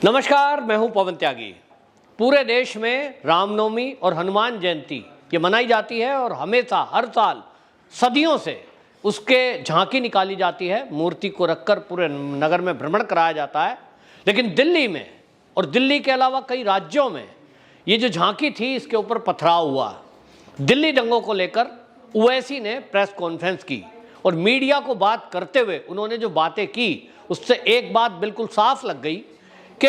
नमस्कार, मैं हूं पवन त्यागी। पूरे देश में रामनवमी और हनुमान जयंती ये मनाई जाती है और हमेशा हर साल सदियों से उसके झांकी निकाली जाती है, मूर्ति को रखकर पूरे नगर में भ्रमण कराया जाता है। लेकिन दिल्ली में और दिल्ली के अलावा कई राज्यों में ये जो झांकी थी इसके ऊपर पथराव हुआ। दिल्ली दंगों को लेकर ओवैसी ने प्रेस कॉन्फ्रेंस की और मीडिया को बात करते हुए उन्होंने जो बातें की उससे एक बात बिल्कुल साफ लग गई कि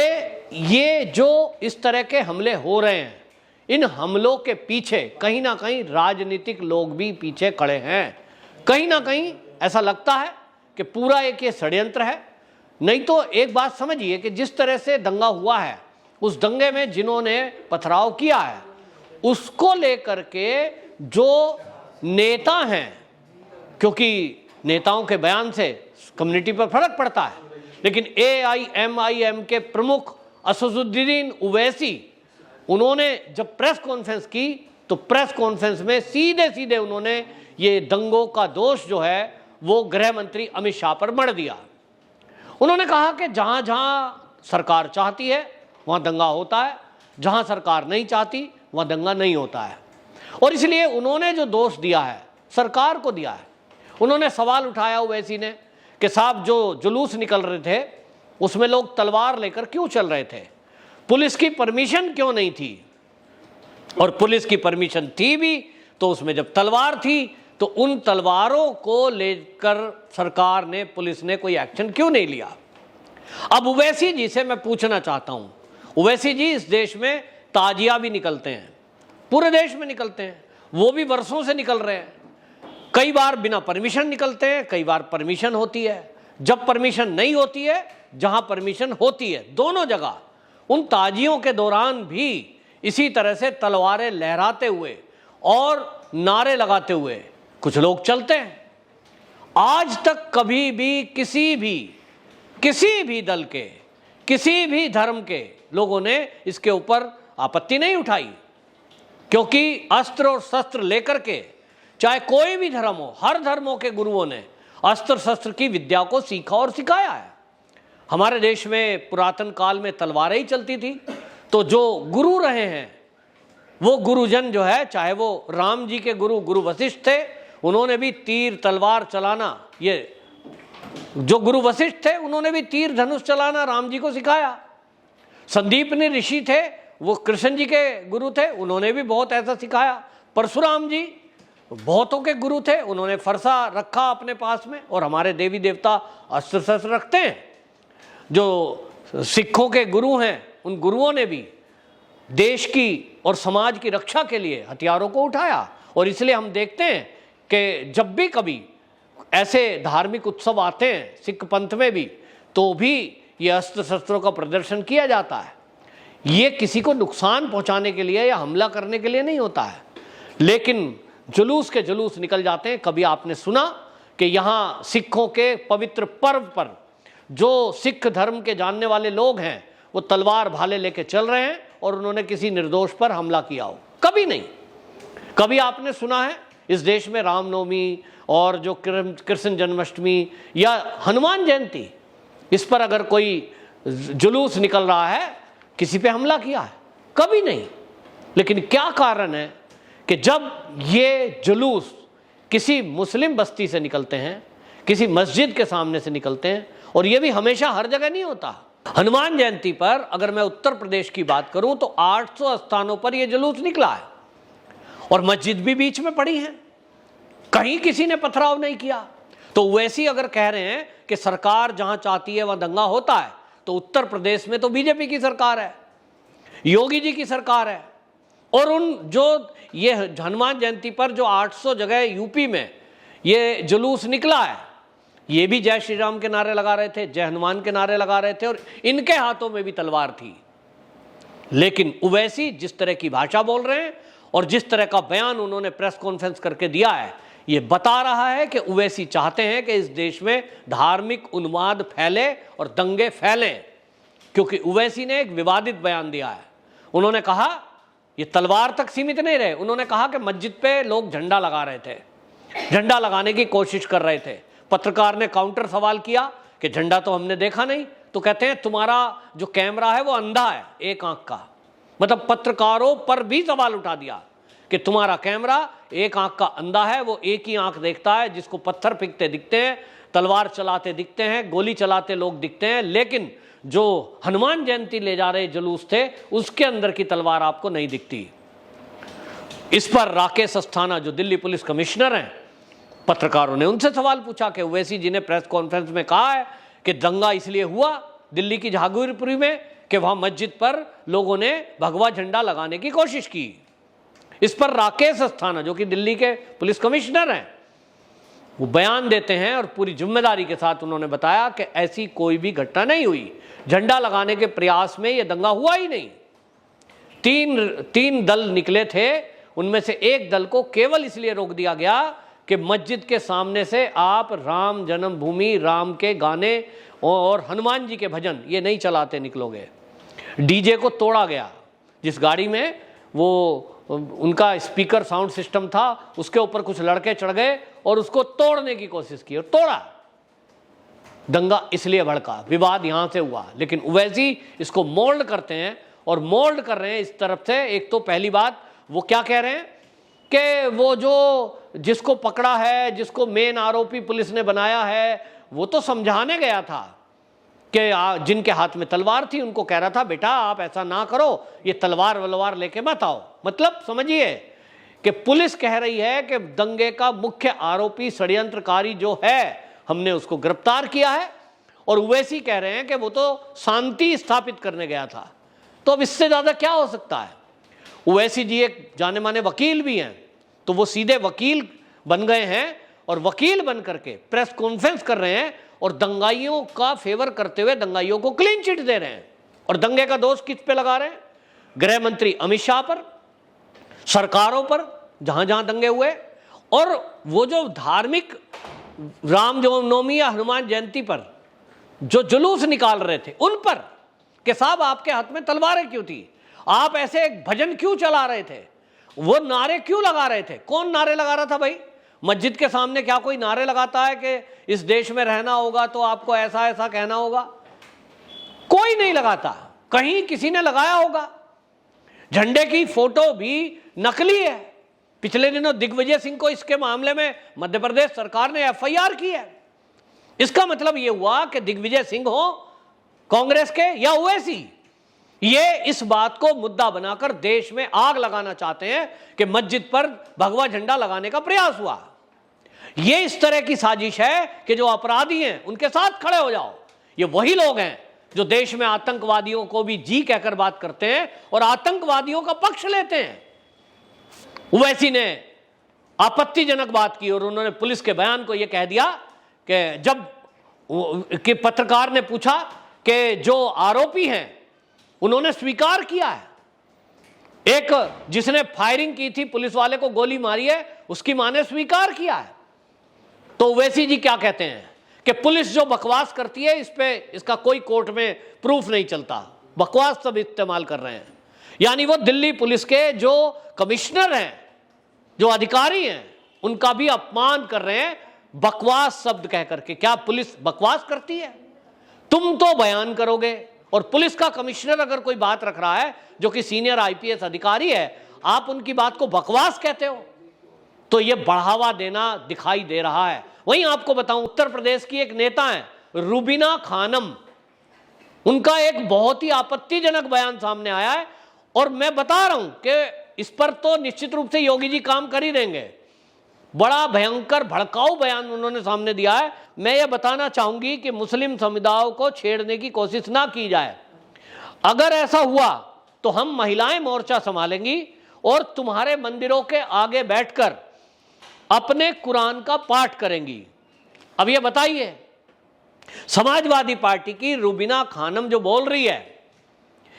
ये जो इस तरह के हमले हो रहे हैं, इन हमलों के पीछे कहीं ना कहीं राजनीतिक लोग भी पीछे खड़े हैं। कहीं ना कहीं ऐसा लगता है कि पूरा एक ये षड्यंत्र है। नहीं तो एक बात समझिए कि जिस तरह से दंगा हुआ है, उस दंगे में जिन्होंने पथराव किया है उसको लेकर के जो नेता हैं, क्योंकि नेताओं के बयान से कम्युनिटी पर फर्क पड़ता है, लेकिन AIMIM के प्रमुख असदुद्दीन ओवैसी उन्होंने जब प्रेस कॉन्फ्रेंस की तो प्रेस कॉन्फ्रेंस में सीधे सीधे उन्होंने ये दंगों का दोष जो है वो गृह मंत्री अमित शाह पर मढ़ दिया। उन्होंने कहा कि जहां जहां सरकार चाहती है वहां दंगा होता है, जहां सरकार नहीं चाहती वहां दंगा नहीं होता है। और इसलिए उन्होंने जो दोष दिया है सरकार को दिया है। उन्होंने सवाल उठाया ओवैसी ने कि साहब जो जुलूस निकल रहे थे उसमें लोग तलवार लेकर क्यों चल रहे थे, पुलिस की परमिशन क्यों नहीं थी, और पुलिस की परमिशन थी भी तो उसमें जब तलवार थी तो उन तलवारों को लेकर सरकार ने, पुलिस ने कोई एक्शन क्यों नहीं लिया। अब ओवैसी जी से मैं पूछना चाहता हूं, ओवैसी जी इस देश में ताजिया भी निकलते हैं, पूरे देश में निकलते हैं, वो भी वर्षों से निकल रहे हैं। कई बार बिना परमिशन निकलते हैं, कई बार परमिशन होती है। जब परमिशन नहीं होती है, जहां परमिशन होती है, दोनों जगह उन ताजियों के दौरान भी इसी तरह से तलवारें लहराते हुए और नारे लगाते हुए कुछ लोग चलते हैं। आज तक कभी भी किसी भी दल के, किसी भी धर्म के लोगों ने इसके ऊपर आपत्ति नहीं उठाई, क्योंकि अस्त्र और शस्त्र लेकर के चाहे कोई भी धर्म हो, हर धर्मों के गुरुओं ने अस्त्र शस्त्र की विद्या को सीखा और सिखाया है। हमारे देश में पुरातन काल में तलवारें ही चलती थी, तो जो गुरु रहे हैं वो गुरुजन जो है, चाहे वो राम जी के गुरु वशिष्ठ थे, उन्होंने भी तीर तलवार चलाना, ये जो गुरु वशिष्ठ थे उन्होंने भी तीर धनुष चलाना राम जी को सिखाया। संदीपनी ऋषि थे, वो कृष्ण जी के गुरु थे, उन्होंने भी बहुत ऐसा सिखाया। परशुराम जी बहुतों के गुरु थे, उन्होंने फरसा रखा अपने पास में, और हमारे देवी देवता अस्त्र शस्त्र रखते हैं। जो सिखों के गुरु हैं उन गुरुओं ने भी देश की और समाज की रक्षा के लिए हथियारों को उठाया। और इसलिए हम देखते हैं कि जब भी कभी ऐसे धार्मिक उत्सव आते हैं सिख पंथ में भी, तो भी ये अस्त्र शस्त्रों का प्रदर्शन किया जाता है। ये किसी को नुकसान पहुंचाने के लिए या हमला करने के लिए नहीं होता है, लेकिन जुलूस के जुलूस निकल जाते हैं। कभी आपने सुना कि यहाँ सिखों के पवित्र पर्व पर जो सिख धर्म के जानने वाले लोग हैं वो तलवार भाले लेके चल रहे हैं और उन्होंने किसी निर्दोष पर हमला किया हो? कभी नहीं। कभी आपने सुना है इस देश में रामनवमी और जो कृष्ण जन्माष्टमी या हनुमान जयंती, इस पर अगर कोई जुलूस निकल रहा है किसी पे हमला किया है? कभी नहीं। लेकिन क्या कारण है कि जब ये जुलूस किसी मुस्लिम बस्ती से निकलते हैं, किसी मस्जिद के सामने से निकलते हैं, और ये भी हमेशा हर जगह नहीं होता। हनुमान जयंती पर अगर मैं उत्तर प्रदेश की बात करूं तो 800 स्थानों पर यह जुलूस निकला है और मस्जिद भी बीच में पड़ी है, कहीं किसी ने पथराव नहीं किया। तो वैसी अगर कह रहे हैं कि सरकार जहां चाहती है वहां दंगा होता है, तो उत्तर प्रदेश में तो बीजेपी की सरकार है, योगी जी की सरकार है। और उन जो ये हनुमान जयंती पर जो 800 जगह यूपी में ये जुलूस निकला है, ये भी जय श्री राम के नारे लगा रहे थे, जय हनुमान के नारे लगा रहे थे, और इनके हाथों में भी तलवार थी। लेकिन ओवैसी जिस तरह की भाषा बोल रहे हैं और जिस तरह का बयान उन्होंने प्रेस कॉन्फ्रेंस करके दिया है, ये बता रहा है कि ओवैसी चाहते हैं कि इस देश में धार्मिक उन्माद फैले और दंगे फैलें। क्योंकि ओवैसी ने एक विवादित बयान दिया है। उन्होंने कहा ये तलवार तक सीमित नहीं रहे, उन्होंने कहा कि मस्जिद पे लोग झंडा लगा रहे थे, झंडा लगाने की कोशिश कर रहे थे। पत्रकार ने काउंटर सवाल किया कि झंडा तो हमने देखा नहीं, तो कहते हैं तुम्हारा जो कैमरा है वो अंधा है, एक आंख का। मतलब पत्रकारों पर भी सवाल उठा दिया कि तुम्हारा कैमरा एक आंख का अंधा है, वो एक ही आंख देखता है, जिसको पत्थर फेंकते दिखते हैं, तलवार चलाते दिखते हैं, गोली चलाते लोग दिखते हैं, लेकिन जो हनुमान जयंती ले जा रहे जुलूस थे उसके अंदर की तलवार आपको नहीं दिखती। इस पर राकेश अस्थाना जो दिल्ली पुलिस कमिश्नर हैं, पत्रकारों ने उनसे सवाल पूछा कि ओवैसी जी ने प्रेस कॉन्फ्रेंस में कहा है कि दंगा इसलिए हुआ दिल्ली की जहांगीरपुरी में कि वहां मस्जिद पर लोगों ने भगवा झंडा लगाने की कोशिश की। इस पर राकेश अस्थाना जो कि दिल्ली के पुलिस कमिश्नर हैं, वो बयान देते हैं और पूरी जिम्मेदारी के साथ उन्होंने बताया कि ऐसी कोई भी घटना नहीं हुई, झंडा लगाने के प्रयास में यह दंगा हुआ ही नहीं। तीन दल निकले थे, उनमें से एक दल को केवल इसलिए रोक दिया गया कि मस्जिद के सामने से आप राम जन्मभूमि, राम के गाने और हनुमान जी के भजन ये नहीं चलाते निकलोगे। डीजे को तोड़ा गया, जिस गाड़ी में वो उनका स्पीकर साउंड सिस्टम था उसके ऊपर कुछ लड़के चढ़ गए और उसको तोड़ने की कोशिश की और तोड़ा। दंगा इसलिए भड़का, विवाद यहां से हुआ। लेकिन ओवैसी इसको मोल्ड करते हैं और मोल्ड कर रहे हैं इस तरफ से। एक तो पहली बात वो क्या कह रहे हैं कि वो जो जिसको पकड़ा है, जिसको मेन आरोपी पुलिस ने बनाया है, वो तो समझाने गया था कि जिनके हाथ में तलवार थी उनको कह रहा था बेटा आप ऐसा ना करो, ये तलवार वलवार लेके मत आओ। मतलब समझिए कि पुलिस कह रही है कि दंगे का मुख्य आरोपी षड्यंत्रकारी जो है हमने उसको गिरफ्तार किया है, और ओवैसी कह रहे हैं कि वो तो शांति स्थापित करने गया था। तो अब इससे ज्यादा क्या हो सकता है। ओवैसी जी एक जाने माने वकील भी हैं, तो वो सीधे वकील बन गए हैं और वकील बन करके प्रेस कॉन्फ्रेंस कर रहे हैं और दंगाइयों का फेवर करते हुए दंगाइयों को क्लीन चिट दे रहे हैं। और दंगे का दोष किस पे लगा रहे हैं? गृह मंत्री अमित शाह पर, सरकारों पर जहां जहां दंगे हुए, और वो जो धार्मिक रामनवमी या हनुमान जयंती पर जो जुलूस निकाल रहे थे उन पर कि साहब आपके हाथ में तलवारें क्यों थी, आप ऐसे भजन क्यों चला रहे थे, वो नारे क्यों लगा रहे थे। कौन नारे लगा रहा था भाई? मस्जिद के सामने क्या कोई नारे लगाता है कि इस देश में रहना होगा तो आपको ऐसा ऐसा कहना होगा? कोई नहीं लगाता, कहीं किसी ने लगाया होगा। झंडे की फोटो भी नकली है। पिछले दिनों दिग्विजय सिंह को इसके मामले में मध्य प्रदेश सरकार ने एफआईआर की है। इसका मतलब यह हुआ कि दिग्विजय सिंह हो कांग्रेस के या ओवैसी, ये इस बात को मुद्दा बनाकर देश में आग लगाना चाहते हैं कि मस्जिद पर भगवा झंडा लगाने का प्रयास हुआ। ये इस तरह की साजिश है कि जो अपराधी हैं उनके साथ खड़े हो जाओ। ये वही लोग हैं जो देश में आतंकवादियों को भी जी कहकर बात करते हैं और आतंकवादियों का पक्ष लेते हैं। ओवैसी ने आपत्तिजनक बात की और उन्होंने पुलिस के बयान को यह कह दिया कि जब कि पत्रकार ने पूछा कि जो आरोपी हैं उन्होंने स्वीकार किया है, एक जिसने फायरिंग की थी, पुलिस वाले को गोली मारी है, उसकी मां ने स्वीकार किया है। तो ओवैसी जी क्या कहते हैं कि पुलिस जो बकवास करती है इस पे इसका कोई कोर्ट में प्रूफ नहीं चलता, बकवास सब इस्तेमाल कर रहे हैं। यानी वो दिल्ली पुलिस के जो कमिश्नर हैं, जो अधिकारी हैं, उनका भी अपमान कर रहे हैं बकवास शब्द कह करके। क्या पुलिस बकवास करती है? तुम तो बयान करोगे, और पुलिस का कमिश्नर अगर कोई बात रख रहा है जो कि सीनियर आईपीएस अधिकारी है, आप उनकी बात को बकवास कहते हो, तो यह बढ़ावा देना दिखाई दे रहा है। वहीं आपको बताऊं, उत्तर प्रदेश की एक नेता है रुबीना खानम, उनका एक बहुत ही आपत्तिजनक बयान सामने आया है और मैं बता रहा हूं कि इस पर तो निश्चित रूप से योगी जी काम कर ही देंगे। बड़ा भयंकर भड़काऊ बयान उन्होंने सामने दिया है। मैं ये बताना चाहूंगी कि मुस्लिम समुदायों को छेड़ने की कोशिश ना की जाए। अगर ऐसा हुआ तो हम महिलाएं मोर्चा संभालेंगी और तुम्हारे मंदिरों के आगे बैठकर अपने कुरान का पाठ करेंगी। अब ये बताइए, समाजवादी पार्टी की रुबीना खानम जो बोल रही है,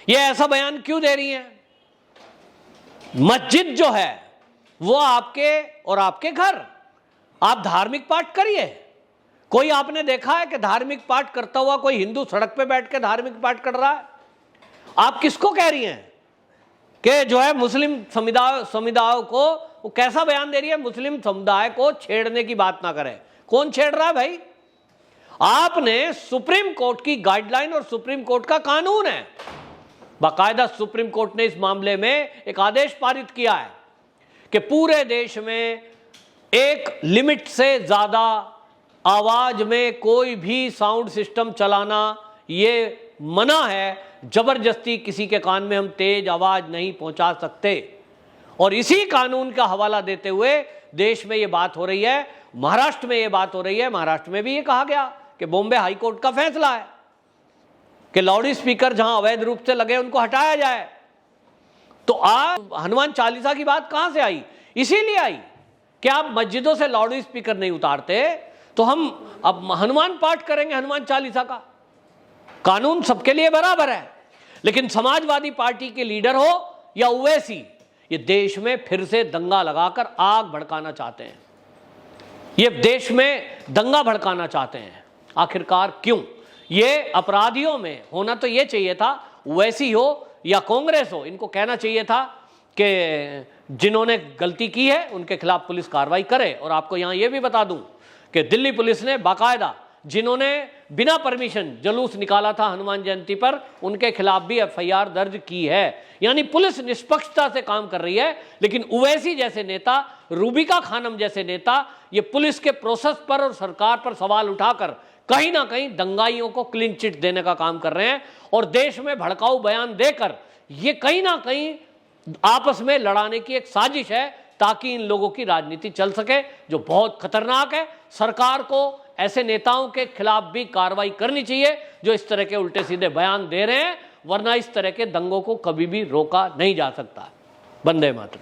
ये ऐसा बयान क्यों दे रही है? मस्जिद जो है वो आपके और आपके घर, आप धार्मिक पाठ करिए। कोई आपने देखा है कि धार्मिक पाठ करता हुआ कोई हिंदू सड़क पे बैठ के धार्मिक पाठ कर रहा है? आप किसको कह रही हैं कि जो है मुस्लिम समुदाय को, वो कैसा बयान दे रही है? मुस्लिम समुदाय को छेड़ने की बात ना करें। कौन छेड़ रहा है भाई? आपने सुप्रीम कोर्ट की गाइडलाइन और सुप्रीम कोर्ट का कानून है, बाकायदा सुप्रीम कोर्ट ने इस मामले में एक आदेश पारित किया है कि पूरे देश में एक लिमिट से ज्यादा आवाज में कोई भी साउंड सिस्टम चलाना ये मना है। जबरदस्ती किसी के कान में हम तेज आवाज नहीं पहुंचा सकते। और इसी कानून का हवाला देते हुए देश में ये बात हो रही है, महाराष्ट्र में ये बात हो रही है। महाराष्ट्र में भी ये कहा गया कि बॉम्बे हाई कोर्ट का फैसला है कि लाउड स्पीकर जहां अवैध रूप से लगे उनको हटाया जाए। तो आप हनुमान चालीसा की बात कहां से आई? इसीलिए आई कि आप मस्जिदों से लाउड स्पीकर नहीं उतारते तो हम अब हनुमान पाठ करेंगे हनुमान चालीसा का। कानून सबके लिए बराबर है, लेकिन समाजवादी पार्टी के लीडर हो या ओवैसी, ये देश में फिर से दंगा लगाकर आग भड़काना चाहते हैं। ये देश में दंगा भड़काना चाहते हैं। आखिरकार क्यों? ये अपराधियों में होना तो ये चाहिए था, ओवैसी हो या कांग्रेस हो, इनको कहना चाहिए था कि जिन्होंने गलती की है उनके खिलाफ पुलिस कार्रवाई करे। और आपको यहां यह भी बता दूं कि दिल्ली पुलिस ने बाकायदा जिन्होंने बिना परमिशन जुलूस निकाला था हनुमान जयंती पर, उनके खिलाफ भी एफआईआर दर्ज की है। यानी पुलिस निष्पक्षता से काम कर रही है। लेकिन ओवैसी जैसे नेता, रूबिका खानम जैसे नेता, ये पुलिस के प्रोसेस पर और सरकार पर सवाल उठाकर कहीं ना कहीं दंगाइयों को क्लीन चिट देने का काम कर रहे हैं और देश में भड़काऊ बयान देकर ये कहीं ना कहीं आपस में लड़ाने की एक साजिश है ताकि इन लोगों की राजनीति चल सके, जो बहुत खतरनाक है। सरकार को ऐसे नेताओं के खिलाफ भी कार्रवाई करनी चाहिए जो इस तरह के उल्टे सीधे बयान दे रहे हैं, वरना इस तरह के दंगों को कभी भी रोका नहीं जा सकता। वंदे मातरम।